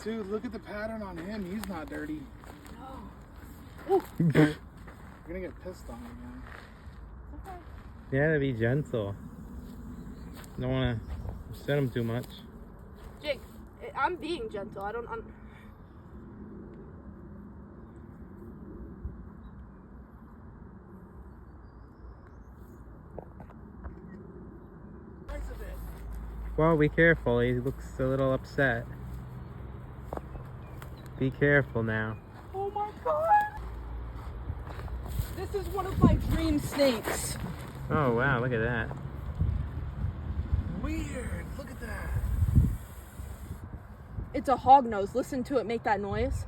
Dude, look at the pattern on him. He's not dirty. No. You're gonna get pissed on again. Okay. Yeah, to be gentle. Don't want to upset him too much. Jake, I'm being gentle. I'm... Well, be careful. He looks a little upset. Be careful now. Oh my god! This is one of my dream snakes. Oh, wow. Look at that. Weird. Look at that. It's a hognose. Listen to it make that noise.